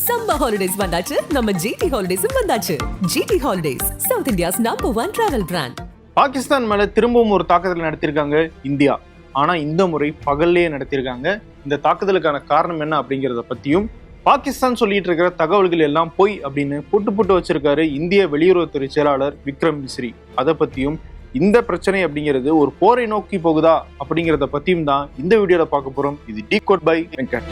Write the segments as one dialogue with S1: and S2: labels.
S1: Summer holidays வந்தாச்சு, நம்ம GT ஹாலிடேஸும் வந்தாச்சு. GT holidays, south India's #1 travel brand.
S2: Pakistan மேல திரும்பவும் ஒரு தாக்குதல் நடத்தியிருக்காங்க இந்தியா. ஆனா இந்த முறை பகல்லையே நடத்தியிருக்காங்க. இந்த தாக்குதலுக்கான காரணம் என்ன அப்படிங்கிறத பத்தியும், பாகிஸ்தான் சொல்லிட்டு இருக்கிற தகவல்கள் எல்லாம் பொய் அப்படின்னு புட்டு வச்சிருக்காரு இந்திய வெளியுறவுத்துறை செயலாளர் விக்ரம் மிஸ்ரி. அதை பத்தியும், இந்த பிரச்சனை அப்படிங்கிறது ஒரு போரை நோக்கி போகுதா அப்படிங்கிறத பத்தியும் தான் இந்த வீடியோல பார்க்க போறோம். இது டிகோட் பை வெங்கட்.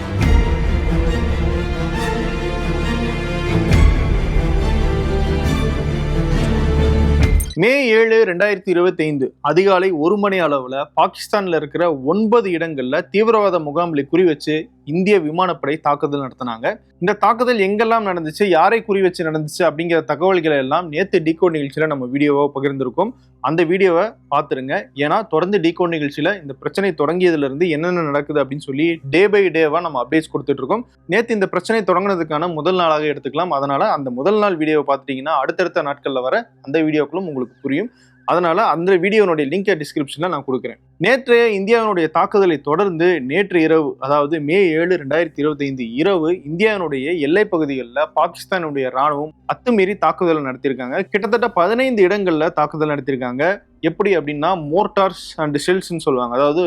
S2: மே 7, 2025 அதிகாலை 1 மணி அளவுல பாகிஸ்தான்ல இருக்கிற 9 இடங்கள்ல தீவிரவாத முகாம்களை குறி வச்சு இந்திய விமானப்படை தாக்குதல் நடத்தினாங்க. இந்த தாக்குதல் எங்கெல்லாம் நடந்துச்சு, யாரை குறி வச்சு நடந்துச்சு அப்படிங்கிற தகவல்களை எல்லாம் நேத்து டிகோட் நிகழ்ச்சியில நம்ம வீடியோவை பகிர்ந்திருக்கோம். அந்த வீடியோவை பார்த்துருங்க. ஏன்னா தொடர்ந்து டிகோட் நிகழ்ச்சியில இந்த பிரச்சனை தொடங்கியதுல இருந்து என்னென்ன நடக்குது அப்படின்னு சொல்லி டே பை டேவா நம்ம அப்டேட்ஸ் கொடுத்துட்டு இருக்கோம். நேத்து இந்த பிரச்சனை தொடங்கினதுக்கான முதல் நாளாக எடுத்துக்கலாம். அதனால அந்த முதல் நாள் வீடியோவை பார்த்துட்டீங்கன்னா அடுத்தடுத்த நாட்கள்ல வர அந்த வீடியோக்களும் உங்களுக்கு புரியும். அதனால அந்த வீடியோனுடைய லிங்கை டிஸ்கிரிப்ஷன்ல நான் கொடுக்குறேன். நேற்று இந்தியாவினுடைய தாக்குதலை தொடர்ந்து நேற்று இரவு, அதாவது மே 7, 2025 இரவு இந்தியாவினுடைய எல்லை பகுதிகளில் பாகிஸ்தானுடைய ராணுவம் அத்துமீறி தாக்குதல் நடத்தியிருக்காங்க. கிட்டத்தட்ட 15 இடங்கள்ல தாக்குதல் நடத்தியிருக்காங்க. எப்படி அப்படின்னா மோர்டார்ஸ் அண்ட் ஷெல்ஸ்ன்னு சொல்லுவாங்க. அதாவது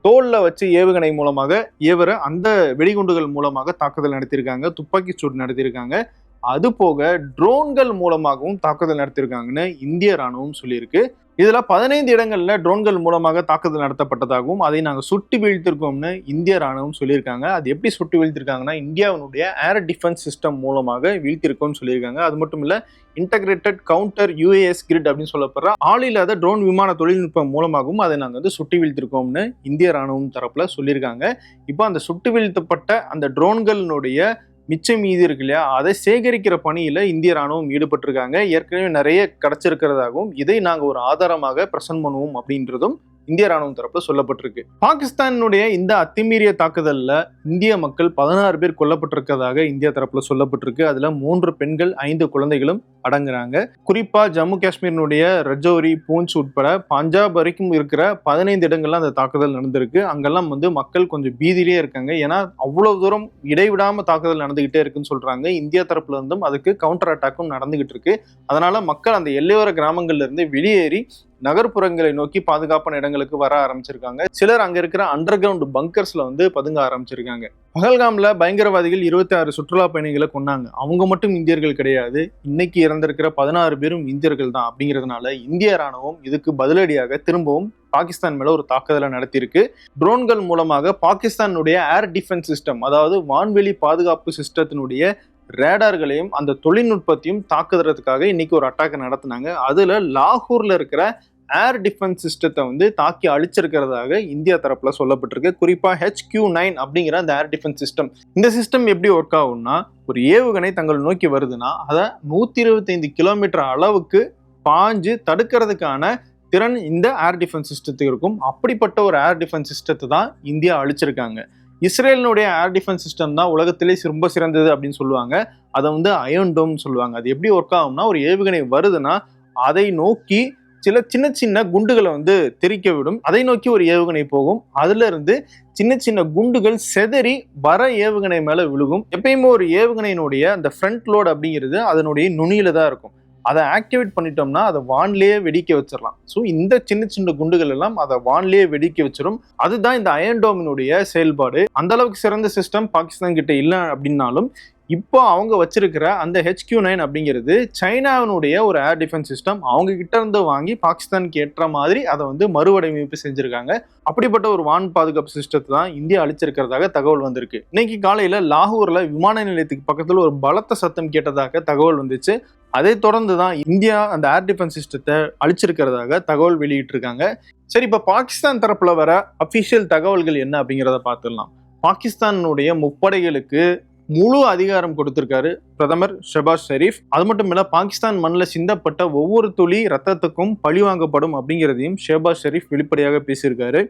S2: தோல்ல வச்சு ஏவுகணை மூலமாக ஏவுற அந்த வெடிகுண்டுகள் மூலமாக தாக்குதல் நடத்தியிருக்காங்க. துப்பாக்கி சூடு நடத்தியிருக்காங்க. அது போக ட்ரோன்கள் மூலமாகவும் தாக்குதல் நடத்திருக்காங்கன்னு இந்திய ராணுவம் சொல்லியிருக்கு. இதுல 15 இடங்கள்ல ட்ரோன்கள் மூலமாக தாக்குதல் நடத்தப்பட்டதாகவும் அதை நாங்க சுட்டு வீழ்த்திருக்கோம்னு இந்திய ராணுவம் சொல்லியிருக்காங்க. அது எப்படி சுட்டு வீழ்த்திருக்காங்கன்னா, இந்தியாவினுடைய ஏர் டிஃபென்ஸ் சிஸ்டம் மூலமாக வீழ்த்திருக்கோம்னு சொல்லியிருக்காங்க. அது மட்டும் இல்ல, இன்டகிரேட்டட் கவுண்டர் UAS கிரிட் அப்படின்னு சொல்லப்படுற ஆளில்லாத ட்ரோன் விமான தொழில்நுட்பம் மூலமாகவும் அதை நாங்கள் வந்து சுட்டு வீழ்த்திருக்கோம்னு இந்திய ராணுவம் தரப்புல சொல்லியிருக்காங்க. இப்போ அந்த சுட்டு வீழ்த்தப்பட்ட அந்த ட்ரோன்களினுடைய மிச்சம் மீதி இருக்கு இல்லையா, அதை சேகரிக்கிற பணியில இந்திய ராணுவம் ஈடுபட்டிருக்காங்க. ஏற்கனவே நிறைய கிடைச்சிருக்கிறதாகவும் இதை நாங்க ஒரு ஆதாரமாக பிரசன்ட் பண்ணுவோம் அப்படின்றதும் இந்திய ராணுவம் தரப்புல சொல்லப்பட்டிருக்கு. பாகிஸ்தானுடைய இந்த அத்துமீறிய தாக்குதல்ல இந்திய மக்கள் 16 பேர் கொல்லப்பட்டிருக்கிறதாக இந்தியா தரப்புல சொல்லப்பட்டிருக்கு. அதுல 3 பெண்கள் 5 குழந்தைகளும் அடங்குறாங்க. குறிப்பா ஜம்மு காஷ்மீரினுடைய ரஜோரி, பூஞ்ச் உட்பட பஞ்சாப் வரைக்கும் இருக்கிற 15 இடங்கள்ல அந்த தாக்குதல் நடந்திருக்கு. அங்கெல்லாம் வந்து மக்கள் கொஞ்சம் பீதியிலே இருக்காங்க. ஏன்னா அவ்வளவு தூரம் இடைவிடாம தாக்குதல் நடந்துகிட்டே இருக்குன்னு சொல்றாங்க. இந்தியா தரப்புல இருந்தும் அதுக்கு கவுண்டர் அட்டாக்கும் நடந்துகிட்டு இருக்கு. அதனால மக்கள் அந்த எல்லையோர கிராமங்கள்ல இருந்து வெளியேறி நகர்ப்புறங்களை நோக்கி பாதுகாப்பான இடங்களுக்கு வர ஆரம்பிச்சிருக்காங்க. சிலர் அங்க இருக்கிற அண்டர் கிரவுண்ட் பங்கர்ஸ்ல வந்து பதுங்க ஆரம்பிச்சிருக்காங்க. பகல்காம்ல பயங்கரவாதிகள் 26 சுற்றுலா பயணிகளை கொன்னாங்க. அவங்க மட்டும் இந்தியர்கள் கிடையாது. இன்னைக்கு இறந்திருக்கிற 16 பேரும் இந்தியர்கள் தான். அப்படிங்கிறதுனால இந்திய ராணுவம் இதுக்கு பதிலடியாக திரும்பவும் பாகிஸ்தான் மேல ஒரு தாக்குதலை நடத்தியிருக்கு. ட்ரோன்கள் மூலமாக பாகிஸ்தானுடைய ஏர் டிஃபென்ஸ் சிஸ்டம், அதாவது வான்வெளி பாதுகாப்பு சிஸ்டத்தினுடைய ரேடார்களையும் அந்த தொழில்நுட்பத்தையும் தாக்குறதுக்காக இன்னைக்கு ஒரு அட்டாக் நடத்தினாங்க. அதுல லாகூர்ல இருக்கிற ஏர் டிஃபென்ஸ் சிஸ்டத்தை வந்து தாக்கி அழிச்சிருக்கிறதாக இந்தியா தரப்புல சொல்லப்பட்டிருக்கு. குறிப்பா HQ-9 அப்படிங்கிற அந்த ஏர் டிஃபென்ஸ் சிஸ்டம். இந்த சிஸ்டம் எப்படி ஒர்க் ஆகும்னா, ஒரு ஏவுகணை தங்கள் நோக்கி வருதுன்னா அதை 125 கிலோமீட்டர் அளவுக்கு பாஞ்சு தடுக்கிறதுக்கான திறன் இந்த ஏர் டிஃபென்ஸ் சிஸ்டத்துக்கு இருக்கும். அப்படிப்பட்ட ஒரு ஏர் டிஃபென்ஸ் சிஸ்டத்தை தான் இந்தியா அழிச்சிருக்காங்க. இஸ்ரேலினுடைய ஏர் டிஃபென்ஸ் சிஸ்டம் தான் உலகத்திலே ரொம்ப சிறந்தது அப்படின்னு சொல்லுவாங்க. அதை வந்து அயர்ன் டோம் சொல்லுவாங்க. அது எப்படி ஒர்க் ஆகும்னா, ஒரு ஏவுகணை வருதுன்னா அதை நோக்கி சின்ன சின்ன குண்டுகளை வந்து தெரிக்க விடும். அதை நோக்கி ஒரு ஏவுகணை போகும். அதுல இருந்து சின்ன குண்டுகள் செதறி வர ஏவுகணை மேல விழுகும். எப்பயுமே ஒரு ஏவுகணையினுடைய அந்த ஃப்ரண்ட் லோட் அப்படிங்கிறது அதனுடைய நுனியில தான் இருக்கும். அதை ஆக்டிவேட் பண்ணிட்டோம்னா அதை வான்லேயே வெடிக்க வச்சிடலாம். ஸோ இந்த சின்ன குண்டுகள் எல்லாம் அதை வான்லேயே வெடிக்க வச்சிடும். அதுதான் இந்த அயர்ன் டோமினுடைய செயல்பாடு. அந்த அளவுக்கு சிறந்த சிஸ்டம் பாகிஸ்தான் கிட்ட இல்லை அப்படின்னாலும் இப்போ அவங்க வச்சிருக்கிற அந்த HQ-9 அப்படிங்கிறது சைனாவினுடைய ஒரு ஏர் டிஃபென்ஸ் சிஸ்டம். அவங்க கிட்ட இருந்து வாங்கி பாகிஸ்தானுக்கு ஏற்ற மாதிரி அதை வந்து மறுவடிவமைப்பு செஞ்சிருக்காங்க. அப்படிப்பட்ட ஒரு வான் பாதுகாப்பு சிஸ்டத்தை தான் இந்தியா அழிச்சிருக்கிறதாக தகவல் வந்திருக்கு. இன்னைக்கு காலையில லாகூர்ல விமான நிலையத்துக்கு பக்கத்துல ஒரு பலத்த சத்தம் கேட்டதாக தகவல் வந்துச்சு. அதை தொடர்ந்து தான் இந்தியா அந்த ஏர் டிஃபென்ஸ் சிஸ்டத்தை அழிச்சிருக்கிறதாக தகவல் வெளியிட்டிருக்காங்க. சரி, இப்ப பாகிஸ்தான் தரப்புல வர அபிஷியல் தகவல்கள் என்ன அப்படிங்கிறத பார்த்துடலாம். பாகிஸ்தானுடைய முப்படைகளுக்கு முழு அதிகாரம் கொடுத்திருக்காரு பிரதமர் ஷெபாஸ் ஷெரீப். அது மட்டும் இல்ல, பாகிஸ்தான் மண்ணில் சிந்தப்பட்ட ஒவ்வொரு துளி ரத்தத்துக்கும் பழி வாங்கப்படும் அப்படிங்கிறதையும் ஷெபாஸ் ஷெரீப் வெளிப்படையாக பேசியிருக்காரு.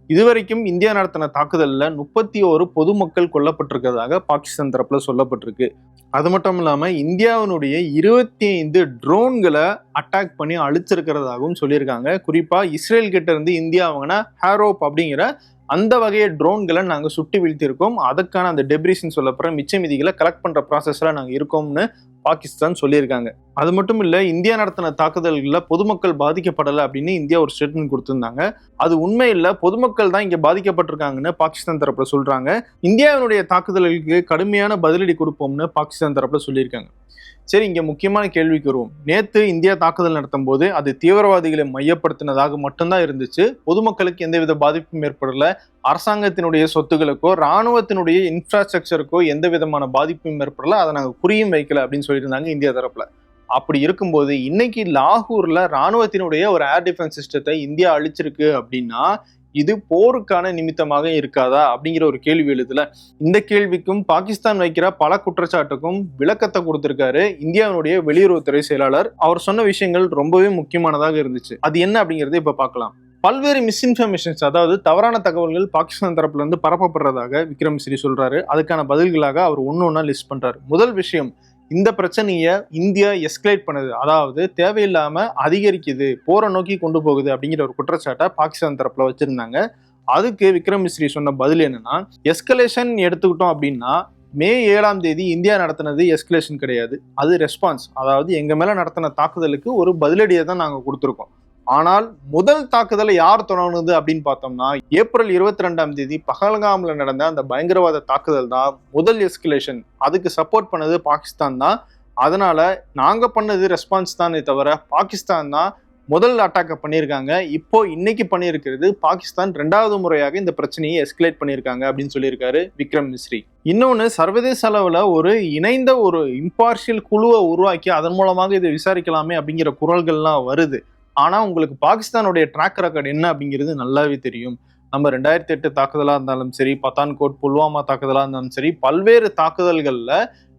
S2: இதுவரைக்கும் இந்தியா நடத்தின தாக்குதல்ல 31 பொதுமக்கள் கொல்லப்பட்டிருக்கிறதாக பாகிஸ்தான் தரப்புல சொல்லப்பட்டிருக்கு. அது மட்டும் இல்லாம இந்தியாவினுடைய 25 ட்ரோன்களை அட்டாக் பண்ணி அழிச்சிருக்கிறதாகவும் சொல்லியிருக்காங்க. குறிப்பா இஸ்ரேல் கிட்ட இருந்து இந்தியா வாங்கின ஹேரோப் அப்படிங்கிற அந்த வகையை ட்ரோன்களை நாங்க சுட்டி வீழ்த்தியிருக்கோம். அதுக்கான அந்த டெப்ரிஸ்ன்னு சொல்லப்படுற மிச்ச மீதிகளை கலெக்ட் பண்ற ப்ராசஸ்ல நாங்க இருக்கோம்னு பாகிஸ்தான் சொல்லியிருக்காங்க. அது மட்டும் இல்ல, இந்தியா நடத்தின தாக்குதல்கள்ல பொதுமக்கள் பாதிக்கப்படலை அப்படின்னு இந்தியா ஒரு ஸ்டேட்மெண்ட் கொடுத்திருந்தாங்க. அது உண்மை இல்ல, பொதுமக்கள் தான் இங்க பாதிக்கப்பட்டிருக்காங்கன்னு பாகிஸ்தான் தரப்புல சொல்றாங்க. இந்தியாவினுடைய தாக்குதல்களுக்கு கடுமையான பதிலடி கொடுப்போம்னு பாகிஸ்தான் தரப்புல சொல்லியிருக்காங்க. சரி, இங்க முக்கியமான கேள்விக்கு வருவோம். நேத்து இந்தியா தாக்குதல் நடத்தும் போது அது தீவிரவாதிகளை மையப்படுத்தினதாக மட்டும்தான் இருந்துச்சு. பொதுமக்களுக்கு எந்தவித பாதிப்பும் ஏற்படல. அரசாங்கத்தினுடைய சொத்துக்களுக்கோ ராணுவத்தினுடைய இன்ஃப்ராஸ்ட்ரக்சருக்கோ எந்த விதமான பாதிப்பும் ஏற்படல. அதை நாங்க குறியும் வைக்கல அப்படின்னு சொல்லியிருந்தாங்க இந்தியா தரப்புல. அப்படி இருக்கும்போது இன்னைக்கு லாகூர்ல ராணுவத்தினுடைய ஒரு ஏர் டிஃபென்ஸ் சிஸ்டத்தை இந்தியா அழிச்சிருக்கு அப்படின்னா இது போருக்கான நிமித்தமாக இருக்காதா அப்படிங்கிற ஒரு கேள்வி எழுதுல. இந்த கேள்விக்கும் பாகிஸ்தான் வைக்கிற பல குற்றச்சாட்டுக்கும் விளக்கத்தை கொடுத்திருக்காரு இந்தியாவுடைய வெளியுறவுத்துறை செயலாளர். அவர் சொன்ன விஷயங்கள் ரொம்பவே முக்கியமானதாக இருந்துச்சு. அது என்ன அப்படிங்கறத இப்ப பார்க்கலாம். பல்வேறு மிஸ்இன்ஃபர்மேஷன்ஸ், அதாவது தவறான தகவல்கள் பாகிஸ்தான் தரப்புல இருந்து பரப்பப்படுறதாக விக்ரம் மிஸ்ரி சொல்றாரு. அதுக்கான பதில்களாக அவர் ஒன்னொன்னா லிஸ்ட் பண்றாரு. முதல் விஷயம், இந்த பிரச்சனையை இந்தியா எஸ்கலேட் பண்ணுது, அதாவது தேவையில்லாம அதிகரிக்குது, போரை நோக்கி கொண்டு போகுது அப்படிங்கிற ஒரு குற்றச்சாட்டை பாகிஸ்தான் தரப்புல வச்சிருந்தாங்க. அதுக்கு விக்ரம் மிஸ்ரி சொன்ன பதில் என்னன்னா, எஸ்கலேஷன் எடுத்துக்கிட்டோம் அப்படின்னா மே 7ஆம் தேதி இந்தியா நடத்தினது எஸ்கலேஷன் கிடையாது, அது ரெஸ்பான்ஸ். அதாவது எங்க மேல நடத்தின தாக்குதலுக்கு ஒரு பதிலடியை தான் நாங்க கொடுத்துருக்கோம். ஆனால் முதல் தாக்குதலை யார் தொடங்குனது அப்படின்னு பார்த்தோம்னா ஏப்ரல் 22ஆம் தேதி பஹல்காம்ல நடந்த அந்த பயங்கரவாத தாக்குதல் தான் முதல் எஸ்கலேஷன். அதுக்கு சப்போர்ட் பண்ணது பாகிஸ்தான் தான். அதனால நாங்க பண்ணது ரெஸ்பான்ஸ் தானே தவிர பாகிஸ்தான் தான் முதல் அட்டாக்கை பண்ணியிருக்காங்க. இப்போ இன்னைக்கு பண்ணியிருக்கிறது பாகிஸ்தான் 2வது முறையாக இந்த பிரச்சனையை எஸ்கலேட் பண்ணியிருக்காங்க அப்படின்னு சொல்லியிருக்காரு விக்ரம் மிஸ்ரி. இன்னொன்னு, சர்வதேச அளவுல ஒரு இணைந்த ஒரு இம்பார்ஷியல் குழுவை உருவாக்கி அதன் மூலமாக இதை விசாரிக்கலாமே அப்படிங்கிற குரல்கள்லாம் வருது. ஆனா உங்களுக்கு பாகிஸ்தானுடைய ட்ராக் ரெக்கார்டு என்ன அப்படிங்கிறது நல்லாவே தெரியும். நம்ம 2008 தாக்குதலா இருந்தாலும் சரி, பத்தான்கோட் புல்வாமா தாக்குதலா இருந்தாலும் சரி, பல்வேறு தாக்குதல்கள்ல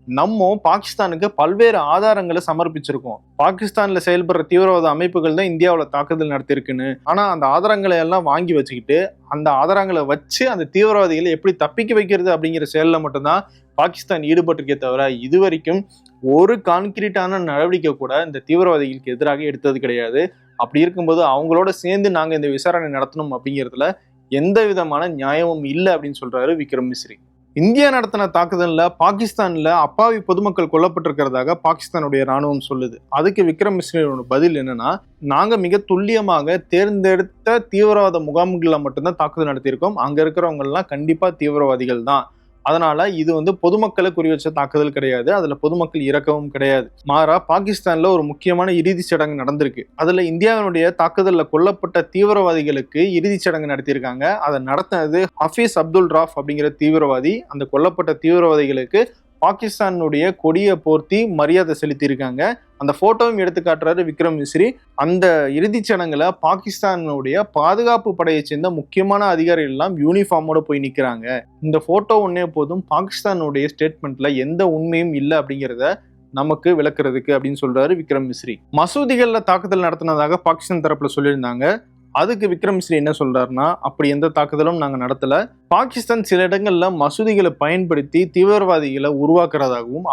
S2: நம்ம பாகிஸ்தானுக்கு பல்வேறு ஆதாரங்களை சமர்ப்பிச்சிருக்கோம். பாகிஸ்தான்ல செயல்படுற தீவிரவாத அமைப்புகள் தான் இந்தியாவில் தாக்குதல் நடத்திருக்குன்னு. ஆனா அந்த ஆதாரங்களை எல்லாம் வாங்கி வச்சுக்கிட்டு அந்த ஆதாரங்களை வச்சு அந்த தீவிரவாதிகளை எப்படி தப்பிக்க வைக்கிறது அப்படிங்கிற செயலில் மட்டும்தான் பாகிஸ்தான் ஈடுபட்டிருக்கே தவிர இதுவரைக்கும் ஒரு கான்கிரீட்டான நடவடிக்கை கூட இந்த தீவிரவாதிகளுக்கு எதிராக எடுத்தது கிடையாது. அப்படி இருக்கும்போது அவங்களோட சேர்ந்து நாங்க இந்த விசாரணை நடத்தணும் அப்படிங்கிறதுல எந்த விதமான நியாயமும் இல்லை அப்படின்னு சொல்றாரு விக்ரம் மிஸ்ரி. இந்தியா நடத்தின தாக்குதல்ல பாகிஸ்தான்ல அப்பாவி பொதுமக்கள் கொல்லப்பட்டிருக்கிறதாக பாகிஸ்தானுடைய ராணுவம் சொல்லுது. அதுக்கு விக்ரம் மிஸ்ரியோட பதில் என்னன்னா, நாங்க மிக துல்லியமாக தேர்ந்தெடுத்த தீவிரவாத முகாம்களை மட்டும்தான் தாக்குதல் நடத்தியிருக்கோம். அங்க இருக்கிறவங்க எல்லாம் கண்டிப்பா தீவிரவாதிகள் தான். அதனால இது பொதுமக்களை குறி வச்ச தாக்குதல் கிடையாது, அதுல பொதுமக்கள் இறக்கவும் கிடையாது. மாறா பாகிஸ்தான்ல ஒரு முக்கியமான இறுதி சடங்கு நடந்திருக்கு. அதுல இந்தியாவினுடைய தாக்குதல்ல கொல்லப்பட்ட தீவிரவாதிகளுக்கு இறுதி சடங்கு நடத்தியிருக்காங்க. அதை நடத்தினது ஹஃபீஸ் அப்துல் ராஃப் அப்படிங்கிற தீவிரவாதி. அந்த கொல்லப்பட்ட தீவிரவாதிகளுக்கு பாகிஸ்தானுடைய கொடியை போர்த்தி மரியாதை செலுத்தியிருக்காங்க. அந்த போட்டோவும் எடுத்து காட்டுறாரு விக்ரம் மிஸ்ரி. அந்த இறுதிச் சடங்குல பாகிஸ்தானுடைய பாதுகாப்பு படையை சேர்ந்த முக்கியமான அதிகாரிகள் எல்லாம் யூனிஃபார்மோட போய் நிக்கிறாங்க. இந்த போட்டோ ஒன்னே போதும் பாகிஸ்தானுடைய ஸ்டேட்மெண்ட்ல எந்த உண்மையும் இல்லை அப்படிங்கிறத நமக்கு விளக்குறதுக்கு அப்படின்னு சொல்றாரு விக்ரம் மிஸ்ரி. மசூதிகள்ல தாக்குதல் நடத்தினதாக பாகிஸ்தான் தரப்புல சொல்லியிருந்தாங்க. அதுக்கு விக்ரம் மிஸ்ரி என்ன சொல்றாருன்னா, அப்படி எந்த தாக்குதலும் நாங்க நடத்தல. பாகிஸ்தான் சில இடங்கள்ல மசூதிகளை பயன்படுத்தி தீவிரவாதிகளை உருவாக்குறதாகவும்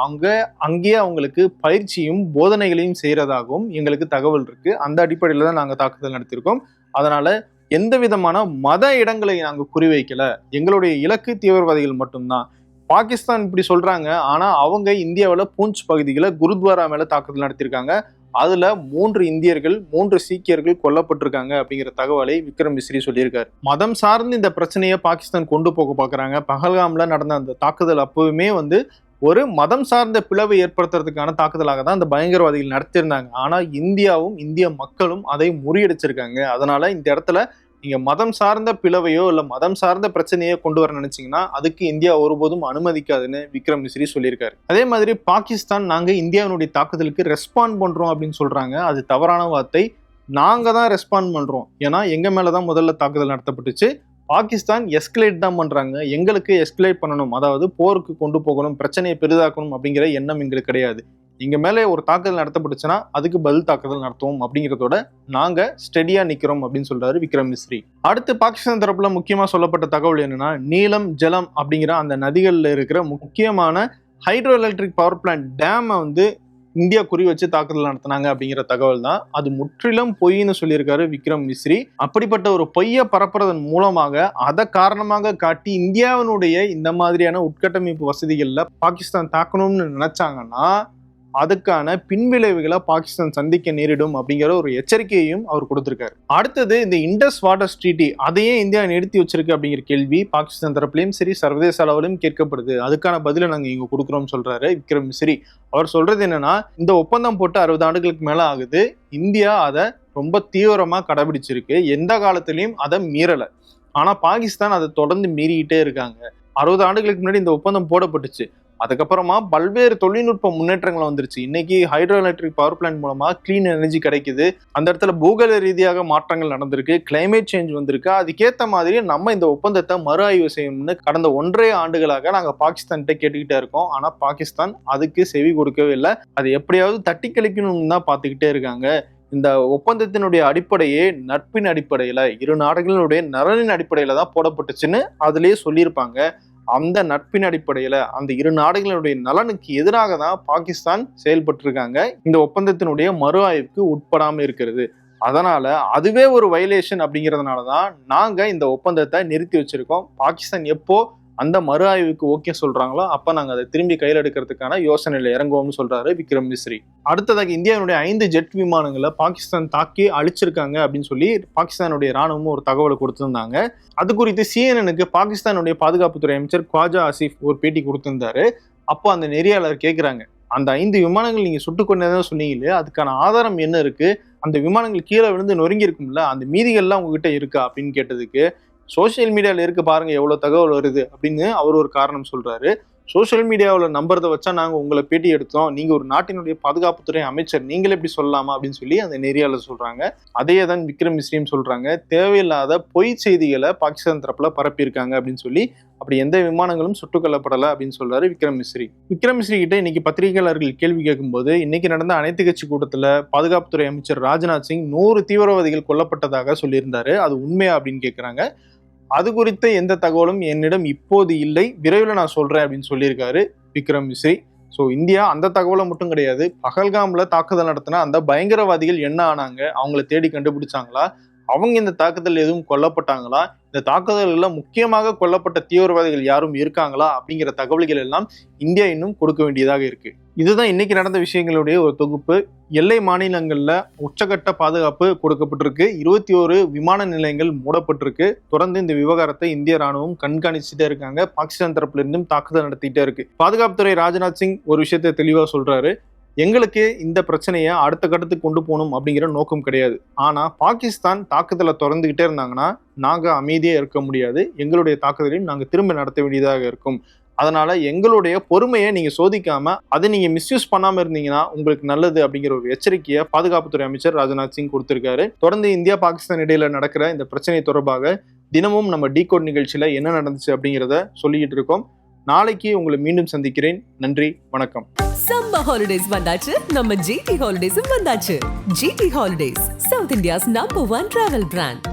S2: அங்கேயே அவங்களுக்கு பயிற்சியும் போதனைகளையும் செய்யறதாகவும் எங்களுக்கு தகவல் இருக்கு. அந்த அடிப்படையில தான் நாங்க தாக்குதல் நடத்தியிருக்கோம். அதனால எந்த விதமான மத இடங்களை நாங்க குறிவைக்கல. எங்களுடைய இலக்கு தீவிரவாதிகள் மட்டும்தான். பாகிஸ்தான் இப்படி சொல்றாங்க, ஆனா அவங்க இந்தியாவில் பூஞ்ச் பகுதிகளை குருத்வாரா மேல தாக்குதல் நடத்தியிருக்காங்க. அதுல 3 இந்தியர்கள் 3 சீக்கியர்கள் கொல்லப்பட்டிருக்காங்க அப்படிங்கிற தகவலை விக்ரம் மிஸ்ரி சொல்லியிருக்காரு. மதம் சார்ந்து இந்த பிரச்சனையை பாகிஸ்தான் கொண்டு போக பாக்குறாங்க. பஹல்காம்ல நடந்த அந்த தாக்குதல் அப்பவுமே ஒரு மதம் சார்ந்த பிளவை ஏற்படுத்துறதுக்கான தாக்குதலாக தான் அந்த பயங்கரவாதிகள் நடத்தியிருந்தாங்க. ஆனா இந்தியாவும் இந்திய மக்களும் அதை முறியடிச்சிருக்காங்க. அதனால இந்த இடத்துல நீங்க மதம் சார்ந்த பிளவையோ இல்ல மதம் சார்ந்த பிரச்சனையோ கொண்டு வர நினைச்சீங்கன்னா அதுக்கு இந்தியா ஒருபோதும் அனுமதிக்காதுன்னு விக்ரம் மிஸ்ரி சொல்லியிருக்காரு. அதே மாதிரி பாகிஸ்தான் நாங்க இந்தியாவினுடைய தாக்குதலுக்கு ரெஸ்பாண்ட் பண்றோம் அப்படின்னு சொல்றாங்க. அது தவறான வார்த்தை. நாங்க தான் ரெஸ்பாண்ட் பண்றோம். ஏன்னா எங்க மேலதான் முதல்ல தாக்குதல் நடத்தப்பட்டுச்சு. பாகிஸ்தான் எஸ்கலேட் தான் பண்றாங்க. எங்களுக்கு எஸ்கலேட் பண்ணணும், அதாவது போருக்கு கொண்டு போகணும், பிரச்சனையை பெரிதாக்கணும் அப்படிங்கிற எண்ணம் எங்களுக்கு கிடையாது. இங்க மேலே ஒரு தாக்குதல் நடத்தப்பட்டுச்சுன்னா அதுக்கு பதில் தாக்குதல் நடத்துவோம் அப்படிங்கிறதோட நாங்க ஸ்டெடியா நிக்கிறோம் அப்படின்னு சொல்றாரு விக்ரம் மிஸ்ரி. அடுத்து பாகிஸ்தான் தரப்புல முக்கியமா சொல்லப்பட்ட தகவல் என்னன்னா, நீலம் ஜலம் அப்படிங்கிற அந்த நதிகள்ல இருக்கிற முக்கியமான ஹைட்ரோ எலக்ட்ரிக் பவர் பிளான்ட் டேமை இந்தியா குறி வச்சு தாக்குதல் நடத்தினாங்க அப்படிங்கிற தகவல் தான். அது முற்றிலும் பொய்ன்னு சொல்லியிருக்காரு விக்ரம் மிஸ்ரி. அப்படிப்பட்ட ஒரு பொய்யை பரப்புறதன் மூலமாக அதை காரணமாக காட்டி இந்தியாவினுடைய இந்த மாதிரியான உட்கட்டமைப்பு வசதிகள்ல பாகிஸ்தான் தாக்கணும்னு நினைச்சாங்கன்னா அதுக்கான பின்விளைவுகளை பாகிஸ்தான் சந்திக்க நேரிடும் அப்படிங்கிற ஒரு எச்சரிக்கையையும் அவர் கொடுத்திருக்காரு. அடுத்தது இந்த இண்டஸ் வாட்டர் ட்ரீட்டி அதையே இந்தியா நிறுத்தி வச்சிருக்கு அப்படிங்கிற கேள்வி பாகிஸ்தான் தரப்புலையும் சரி சர்வதேச அளவிலும் கேட்கப்படுது. அதுக்கான பதிலை நாங்க இங்க கொடுக்குறோம் சொல்றாரு விக்ரம் மிஸ்ரி. அவர் சொல்றது என்னன்னா, இந்த ஒப்பந்தம் போட்டு 60 ஆண்டுகளுக்கு மேல ஆகுது, இந்தியா அதை ரொம்ப தீவிரமா கடைபிடிச்சிருக்கு, எந்த காலத்திலையும் அதை மீறல. ஆனா பாகிஸ்தான் அதை தொடர்ந்து மீறிக்கிட்டே இருக்காங்க. 60 ஆண்டுகளுக்கு முன்னாடி இந்த ஒப்பந்தம் போடப்பட்டுச்சு. அதுக்கப்புறமா பல்வேறு தொழில்நுட்ப முன்னேற்றங்கள் வந்துருச்சு. இன்னைக்கு ஹைட்ரோ எலக்ட்ரிக் பவர் பிளான்ட் மூலமா கிளீன் எனர்ஜி கிடைக்குது. அந்த இடத்துல பூகோள ரீதியாக மாற்றங்கள் நடந்திருக்கு, கிளைமேட் சேஞ்ச் வந்திருக்கு. அதுக்கேற்ற மாதிரி நம்ம இந்த ஒப்பந்தத்தை மறு ஆய்வு செய்யணும்னு கடந்த 1.5 ஆண்டுகளாக நாங்க பாகிஸ்தான்கிட்ட கேட்டுக்கிட்டே இருக்கோம். ஆனா பாகிஸ்தான் அதுக்கு செவி கொடுக்கவே இல்லை. அது எப்படியாவது தட்டி கழிக்கணும்னு தான் பார்த்துக்கிட்டே இருக்காங்க. இந்த ஒப்பந்தத்தினுடைய அடிப்படையே நட்பின் அடிப்படையில, இரு நாடுகளுடைய நலனின் அடிப்படையில தான் போடப்பட்டுச்சுன்னு அதுலயே சொல்லியிருப்பாங்க. அந்த நட்பின் அடிப்படையில அந்த இரு நாடுகளுடைய நலனுக்கு எதிராக தான் பாகிஸ்தான் செயல்பட்டு இருக்காங்க. இந்த ஒப்பந்தத்தினுடைய மறு ஆய்வுக்கு உட்படாம இருக்கிறது. அதனால அதுவே ஒரு வயலேஷன் அப்படிங்கிறதுனாலதான் நாங்க இந்த ஒப்பந்தத்தை நிறுத்தி வச்சிருக்கோம். பாகிஸ்தான் எப்போ அந்த மறு ஆய்வுக்கு ஓகே சொல்றாங்களோ அப்ப நாங்க அதை திரும்பி கையில் எடுக்கிறதுக்கான யோசனையில இறங்குவோம்னு சொல்றாரு விக்ரம் மிஸ்ரி. அடுத்ததாக இந்தியாவுடைய 5 ஜெட் விமானங்களை பாகிஸ்தான் தாக்கி அழிச்சிருக்காங்க அப்படின்னு சொல்லி பாகிஸ்தானுடைய ராணுவமும் ஒரு தகவலை கொடுத்திருந்தாங்க. அது குறித்து CNN-க்கு பாகிஸ்தானுடைய பாதுகாப்புத்துறை அமைச்சர் ख्वाजा ஆசிஃப் ஒரு பேட்டி கொடுத்திருந்தாரு. அப்போ அந்த நெறியாளர் கேட்கிறாங்க, அந்த 5 விமானங்கள் நீங்க சுட்டுக் கொண்டதான் சொன்னீங்களே, அதுக்கான ஆதாரம் என்ன இருக்கு? அந்த விமானங்கள் கீழே விழுந்து நொறுங்கி இருக்கும்ல, அந்த மீதிகள்லாம் உங்ககிட்ட இருக்கா அப்படின்னு கேட்டதுக்கு, சோசியல் மீடியால இருக்கு பாருங்க எவ்வளவு தகவல் வருது அப்படின்னு அவர் ஒரு காரணம் சொல்றாரு. சோசியல் மீடியாவில் நம்புறதை வச்சா நாங்க உங்களை பேட்டி எடுத்தோம், நீங்க ஒரு நாட்டினுடைய பாதுகாப்புத்துறை அமைச்சர், நீங்களே எப்படி சொல்லலாமா அப்படின்னு சொல்லி அந்த நெறியாளர் சொல்றாங்க. அதையே தான் விக்ரம் மிஸ்ரியும் சொல்றாங்க. தேவையில்லாத பொய் செய்திகளை பாகிஸ்தான் தரப்புல பரப்பியிருக்காங்க அப்படின்னு சொல்லி, அப்படி எந்த விமானங்களும் சுட்டுக் கொல்லப்படலை அப்படின்னு சொல்றாரு விக்ரம் மிஸ்ரி. விக்ரம் மிஸ்ரி கிட்ட இன்னைக்கு பத்திரிகையாளர்கள் கேள்வி கேட்கும்போது, இன்னைக்கு நடந்த அனைத்து கட்சி கூட்டத்துல பாதுகாப்புத்துறை அமைச்சர் ராஜ்நாத் சிங் 100 தீவிரவாதிகள் கொல்லப்பட்டதாக சொல்லியிருந்தாரு, அது உண்மையா அப்படின்னு கேட்கிறாங்க. அது குறித்த எந்த தகவலும் என்னிடம் இப்போது இல்லை, விரைவில் நான் சொல்றேன் அப்படின்னு சொல்லியிருக்காரு விக்ரம் மிஸ்ரி. ஸோ இந்தியா அந்த தகவலை மட்டும் கிடையாது, பகல்காம்ல தாக்குதல் நடத்தின அந்த பயங்கரவாதிகள் என்ன ஆனாங்க, அவங்கள தேடி கண்டுபிடிச்சாங்களா, அவங்க இந்த தாக்குதல் எதுவும் கொல்லப்பட்டாங்களா, இந்த தாக்குதல்கள்ல முக்கியமாக கொல்லப்பட்ட தீவிரவாதிகள் யாரும் இருக்காங்களா அப்படிங்கிற தகவல்கள் எல்லாம் இந்தியா இன்னும் கொடுக்க வேண்டியதாக இருக்கு. இதுதான் இன்னைக்கு நடந்த விஷயங்களுடைய ஒரு தொகுப்பு. எல்லை மாநிலங்கள்ல உச்சகட்ட பாதுகாப்பு கொடுக்கப்பட்டிருக்கு. 21 விமான நிலையங்கள் மூடப்பட்டிருக்கு. தொடர்ந்து இந்த விவகாரத்தை இந்திய ராணுவம் கண்காணிச்சுட்டே இருக்காங்க. பாகிஸ்தான் தரப்புல இருந்தும் தாக்குதல் நடத்திட்டே இருக்கு. பாதுகாப்புத்துறை ராஜ்நாத் சிங் ஒரு விஷயத்தை தெளிவா சொல்றாரு, எங்களுக்கு இந்த பிரச்சனையை அடுத்த கட்டத்துக்கு கொண்டு போகணும் அப்படிங்கிற நோக்கம் கிடையாது. ஆனா பாகிஸ்தான் தாக்குதலை தொடர்ந்துகிட்டே இருந்தாங்கன்னா நாங்க அமைதியே இருக்க முடியாது, எங்களுடைய தாக்குதலையும் நாங்க திரும்ப நடத்த வேண்டியதாக இருக்கும். அதனால எங்களுடைய பொறுமையை நீங்க சோதிக்காம அதை நீங்க மிஸ்யூஸ் பண்ணாம இருந்தீங்கன்னா உங்களுக்கு நல்லது அப்படிங்கிற ஒரு எச்சரிக்கையை பாதுகாப்புத்துறை அமைச்சர் ராஜ்நாத் சிங் கொடுத்திருக்காரு. தொடர்ந்து இந்தியா பாகிஸ்தான் இடையில நடக்கிற இந்த பிரச்சனை தொடர்பாக தினமும் நம்ம டிகோட் நிகழ்ச்சியில என்ன நடந்துச்சு அப்படிங்கிறத சொல்லிட்டு இருக்கோம். நாளைக்கு உங்களை மீண்டும் சந்திக்கிறேன். நன்றி, வணக்கம்.
S1: சம்மர் ஹாலிடேஸ் வந்தாச்சு, நம்ம GT ஹாலிடேஸும் வந்தாச்சு. GT holidays, south India's number 1 travel brand.